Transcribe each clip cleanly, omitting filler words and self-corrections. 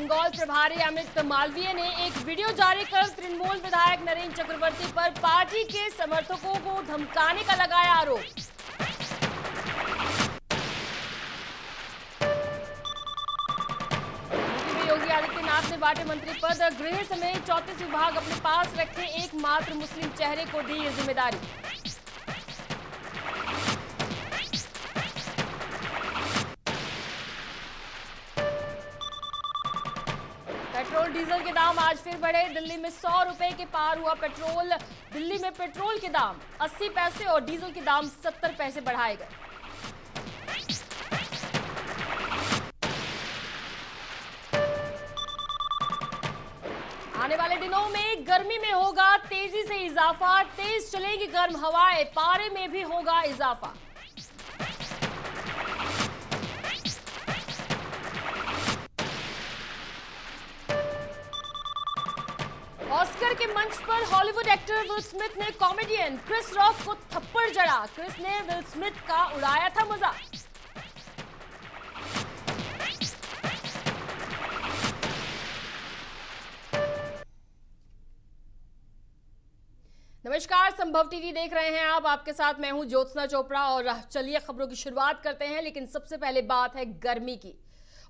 बंगाल प्रभारी अमित मालवीय ने एक वीडियो जारी कर तृणमूल विधायक नरेंद्र चक्रवर्ती पर पार्टी के समर्थकों को धमकाने का लगाया आरोप। योगी आदित्यनाथ ने बांटे मंत्री पद, गृह समेत 34 विभाग अपने पास रखे, एकमात्र मुस्लिम चेहरे को दी ये जिम्मेदारी। पेट्रोल डीजल के दाम आज फिर बढ़े, दिल्ली में 100 रुपए के पार हुआ पेट्रोल। दिल्ली में पेट्रोल के दाम 80 पैसे और डीजल के दाम 70 पैसे बढ़ाए गए। आने वाले दिनों में गर्मी में होगा तेजी से इजाफा, तेज चलेगी गर्म हवाएं, पारे में भी होगा इजाफा। ऑस्कर के मंच पर हॉलीवुड एक्टर विल स्मिथ ने कॉमेडियन क्रिस रॉक को थप्पड़ जड़ा। क्रिस ने विल स्मिथ का उड़ाया था मजाक। नमस्कार, संभव टीवी देख रहे हैं आप। आपके साथ मैं हूं ज्योत्सना चोपड़ा और चलिए खबरों की शुरुआत करते हैं। लेकिन सबसे पहले बात है गर्मी की।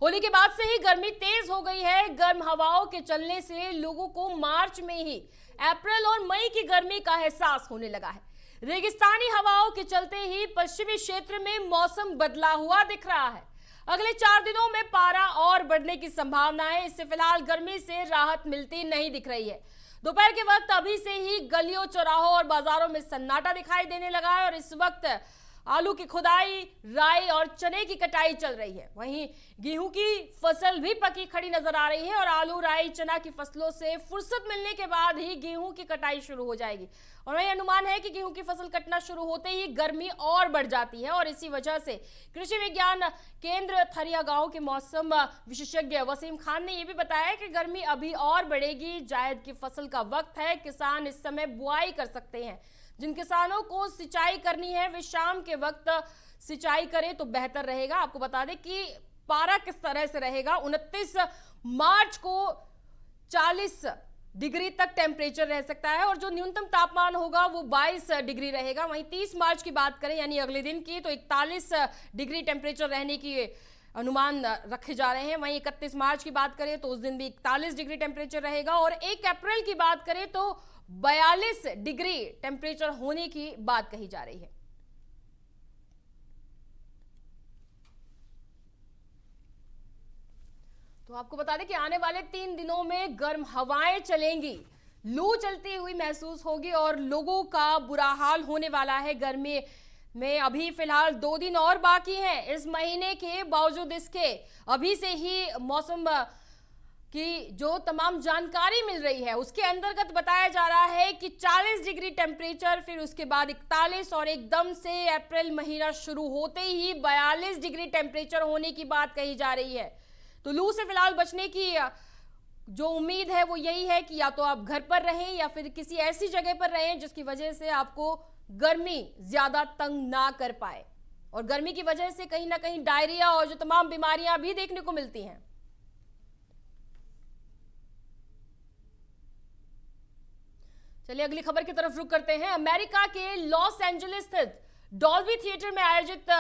होली के बाद से ही गर्मी तेज हो गई है। गर्म हवाओं के चलने से लोगों को मार्च में ही अप्रैल और मई की गर्मी का एहसास होने लगा है। रेगिस्तानी हवाओं के चलते ही पश्चिमी क्षेत्र में मौसम बदला हुआ दिख रहा है। अगले 4 दिनों में पारा और बढ़ने की संभावना है। इससे फिलहाल गर्मी से राहत मिलती नहीं दिख रही है। दोपहर के वक्त अभी से ही गलियों, चौराहों और बाजारों में सन्नाटा दिखाई देने लगा है और इस वक्त आलू की खुदाई, राई और चने की कटाई चल रही है। वहीं गेहूं की फसल भी पकी खड़ी नजर आ रही है और आलू, राई, चना की फसलों से फुर्सत मिलने के बाद ही गेहूं की कटाई शुरू हो जाएगी। और वही अनुमान है कि गेहूं की फसल कटना शुरू होते ही गर्मी और बढ़ जाती है और इसी वजह से कृषि विज्ञान केंद्र थरिया गांव के मौसम विशेषज्ञ वसीम खान ने यह भी बताया कि गर्मी अभी और बढ़ेगी। जायद की फसल का वक्त है, किसान इस समय बुआई कर सकते हैं। जिन किसानों को सिंचाई करनी है वे शाम के वक्त सिंचाई करें तो बेहतर रहेगा। आपको बता दें कि पारा किस तरह से रहेगा। 29 मार्च को 40 डिग्री तक टेम्परेचर रह सकता है और जो न्यूनतम तापमान होगा वो 22 डिग्री रहेगा। वहीं 30 मार्च की बात करें यानी अगले दिन की, तो 41 डिग्री टेम्परेचर रहने की अनुमान रखे जा रहे हैं। वहीं 31 मार्च की बात करें तो उस दिन भी 41 डिग्री टेम्परेचर रहेगा और 1 अप्रैल की बात करें तो 42 डिग्री टेम्परेचर होने की बात कही जा रही है। तो आपको बता दें कि आने वाले 3 दिनों में गर्म हवाएं चलेंगी, लू चलती हुई महसूस होगी और लोगों का बुरा हाल होने वाला है। गर्मी में अभी फिलहाल 2 दिन और बाकी हैं इस महीने के। बावजूद इसके अभी से ही मौसम की जो तमाम जानकारी मिल रही है उसके अंतर्गत बताया जा रहा है कि 40 डिग्री टेम्परेचर, फिर उसके बाद 41 और एकदम से अप्रैल महीना शुरू होते ही 42 डिग्री टेम्परेचर होने की बात कही जा रही है। तो लू से फिलहाल बचने की जो उम्मीद है वो यही है कि या तो आप घर पर रहें या फिर किसी ऐसी जगह पर रहें जिसकी वजह से आपको गर्मी ज्यादा तंग ना कर पाए। और गर्मी की वजह से कहीं ना कहीं डायरिया और जो तमाम बीमारियां भी देखने को मिलती हैं। चलिए अगली खबर की तरफ रुख करते हैं। अमेरिका के लॉस एंजलिस स्थित डॉल्बी थिएटर में आयोजित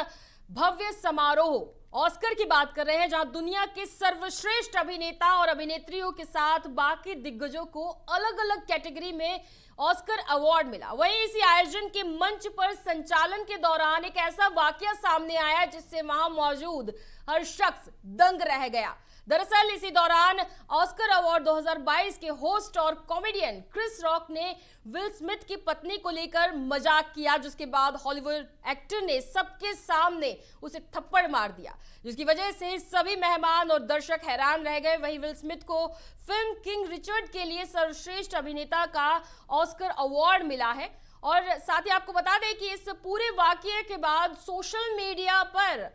भव्य समारोह ऑस्कर की बात कर रहे हैं, जहां दुनिया के सर्वश्रेष्ठ अभिनेता और अभिनेत्रियों के साथ बाकी दिग्गजों को अलग अलग कैटेगरी में ऑस्कर अवार्ड मिला। वहीं इसी आयोजन के मंच पर संचालन के दौरान एक ऐसा वाकया सामने आया जिससे वहां मौजूद हर शख्स दंग रह गया। दरअसल इसी दौरान ऑस्कर अवार्ड 2022 के होस्ट और कॉमेडियन क्रिस रॉक ने विल स्मिथ की पत्नी को लेकर मजाक किया, जिसके बाद हॉलीवुड एक्टर ने सबके सामने उसे थप्पड़ मार दिया, जिसकी वजह से सभी मेहमान और दर्शक हैरान रह गए। वहीं विल स्मिथ को फिल्म किंग रिचर्ड के लिए सर्वश्रेष्ठ अभिनेता का ऑस्कर अवार्ड मिला है। और साथ ही आपको बता दें कि इस पूरे वाकये के बाद सोशल मीडिया पर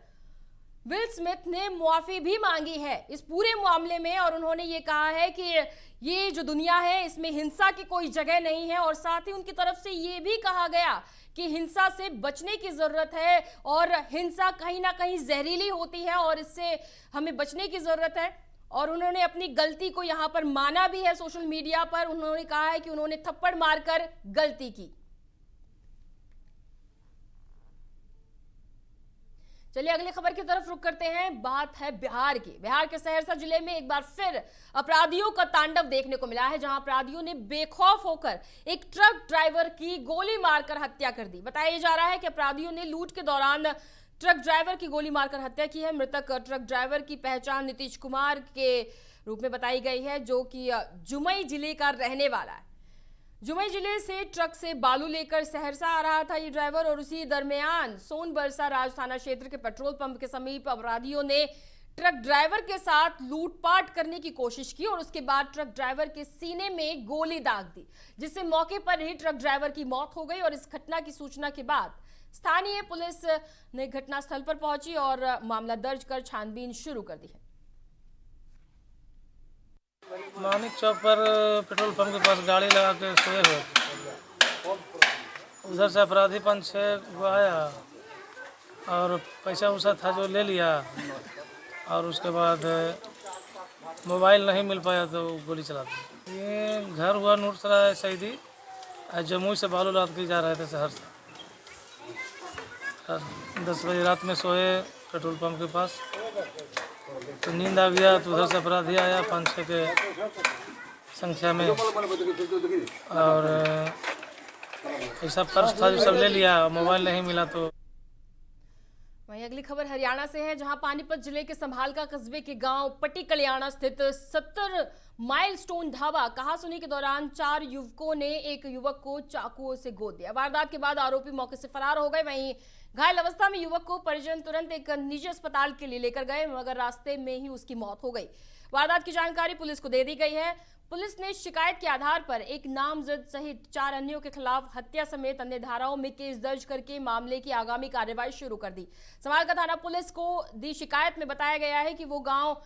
विल स्मिथ ने मुआफी भी मांगी है इस पूरे मामले में और उन्होंने ये कहा है कि ये जो दुनिया है इसमें हिंसा की कोई जगह नहीं है। और साथ ही उनकी तरफ से ये भी कहा गया कि हिंसा से बचने की जरूरत है और हिंसा कहीं ना कहीं जहरीली होती है और इससे हमें बचने की जरूरत है। और उन्होंने अपनी गलती को यहां पर माना भी है। सोशल मीडिया पर उन्होंने कहा है कि उन्होंने थप्पड़ मारकर गलती की। चलिए अगली खबर की तरफ रुख करते हैं। बात है बिहार की। बिहार के सहरसा जिले में एक बार फिर अपराधियों का तांडव देखने को मिला है, जहां अपराधियों ने बेखौफ होकर एक ट्रक ड्राइवर की गोली मारकर हत्या कर दी। बताया जा रहा है कि अपराधियों ने लूट के दौरान ट्रक ड्राइवर की गोली मारकर हत्या की है। मृतक ट्रक ड्राइवर की पहचान नीतीश कुमार के रूप में बताई गई है, जो कि जुमई जिले का रहने वाला है। जुमई जिले से ट्रक से बालू लेकर सहरसा आ रहा था ये ड्राइवर, और उसी दरमियान सोनबरसा राज थाना क्षेत्र के पेट्रोल पंप के समीप अपराधियों ने ट्रक ड्राइवर के साथ लूटपाट करने की कोशिश की और उसके बाद ट्रक ड्राइवर के सीने में गोली दाग दी, जिससे मौके पर ही ट्रक ड्राइवर की मौत हो गई। और इस घटना की सूचना के बाद स्थानीय पुलिस ने घटनास्थल पर पहुंची और मामला दर्ज कर छानबीन शुरू कर दी है। मानिक चौक पर पेट्रोल पंप के पास गाड़ी लगा के सोए हुए थे। उधर से अपराधी 5-6 को आया और पैसा वैसा था जो ले लिया, और उसके बाद मोबाइल नहीं मिल पाया तो गोली चला दी। ये घर हुआ नूरसराय शहीदी, जमुई से बालू लाद के जा रहे थे सहरसा। 10 बजे रात में सोए पेट्रोल पंप के पास, तो नींद आ गया तो उधर से अपराधी आया 5-6 के संख्या में, और ऐसा पर्स था जो सब ले लिया, मोबाइल नहीं मिला। तो वहीं अगली खबर हरियाणा से है, जहां पानीपत जिले के संभालका कस्बे के गांव पट्टी कल्याणा स्थित 70 माइलस्टोन ढाबा कहासुनी के दौरान 4 युवकों ने एक युवक को चाकुओं से गोद दिया। वारदात के बाद आरोपी मौके से फरार हो गए। वहीं घायल अवस्था में युवक को परिजन तुरंत एक निजी अस्पताल के लिए लेकर गए, मगर रास्ते में ही उसकी मौत हो गई। वारदात की जानकारी पुलिस को दे दी गई है। पुलिस ने शिकायत के आधार पर एक नामजद सहित 4 अन्यों के खिलाफ हत्या समेत अन्य धाराओं में केस दर्ज करके मामले की आगामी कार्रवाई शुरू कर दी। संभालका थाना पुलिस को दी शिकायत में बताया गया है कि वो गांव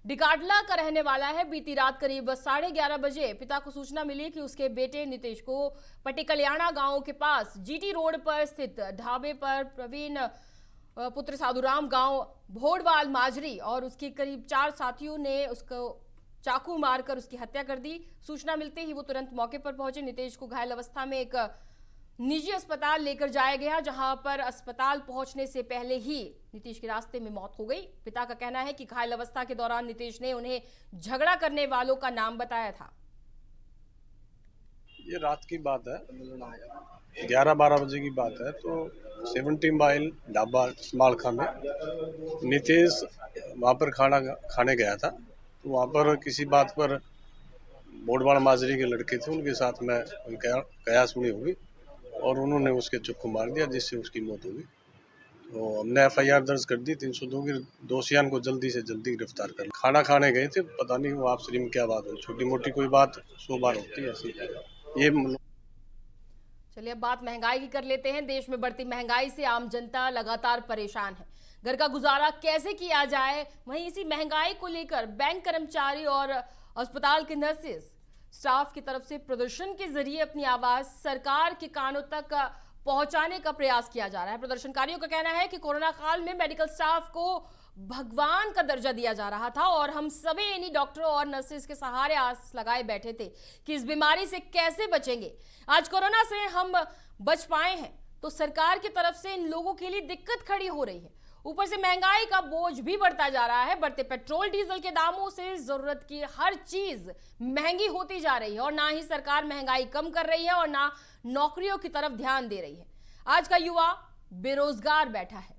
डिकाडला का रहने वाला है। बीती रात करीब 11:30 बजे पिता को सूचना मिली कि उसके बेटे नीतीश को पट्टी कल्याणा गांव के पास जीटी रोड पर स्थित ढाबे पर प्रवीण पुत्र साधुराम गांव भोड़वाल माजरी और उसके करीब 4 साथियों ने उसको चाकू मारकर उसकी हत्या कर दी। सूचना मिलते ही वो तुरंत मौके पर पहुंचे। नीतीश को घायल अवस्था में एक निजी अस्पताल लेकर जाया गया, जहां पर अस्पताल पहुंचने से पहले ही नीतीश के रास्ते में मौत हो गई। पिता का कहना है कि घायल अवस्था के दौरान नीतीश ने उन्हें झगड़ा करने वालों का नाम बताया था। ये रात की बात है, 11-12 बजे की बात है। तो 70 माइल ढाबा संभालका में नीतीश वहाँ पर खाना खाने गया था। तो वहाँ पर किसी बात पर बोडवाड़ माजरी के लड़के थे, उनके साथ में कयास सुनी होगी और उन्होंने उसके चक्कू मार दिया, जिससे उसकी मौत हो गई। तो हमने FIR दर्ज कर दी 302 की। दोषियान को जल्दी से जल्दी गिरफ्तार कर। खाना खाने गए थे, पता नहीं वो आपसी में क्या बात हो, छोटी मोटी कोई बात 100 बार होती है ऐसी। ये चलिए अब बात महंगाई की कर लेते हैं। देश में बढ़ती महंगाई से आम जनता लगातार परेशान है। घर का गुजारा कैसे किया जाए, वहीं इसी महंगाई को लेकर बैंक कर्मचारी और अस्पताल के नर्सेस स्टाफ की तरफ से प्रदर्शन के जरिए अपनी आवाज सरकार के कानों तक पहुंचाने का प्रयास किया जा रहा है। प्रदर्शनकारियों का कहना है कि कोरोना काल में मेडिकल स्टाफ को भगवान का दर्जा दिया जा रहा था और हम सभी इन्हीं डॉक्टरों और नर्सेस के सहारे आस लगाए बैठे थे कि इस बीमारी से कैसे बचेंगे। आज कोरोना से हम बच पाए हैं तो सरकार की तरफ से इन लोगों के लिए दिक्कत खड़ी हो रही है। ऊपर से महंगाई का बोझ भी बढ़ता जा रहा है। बढ़ते पेट्रोल डीजल के दामों से जरूरत की हर चीज महंगी होती जा रही है और ना ही सरकार महंगाई कम कर रही है और ना नौकरियों की तरफ ध्यान दे रही है। आज का युवा बेरोजगार बैठा है।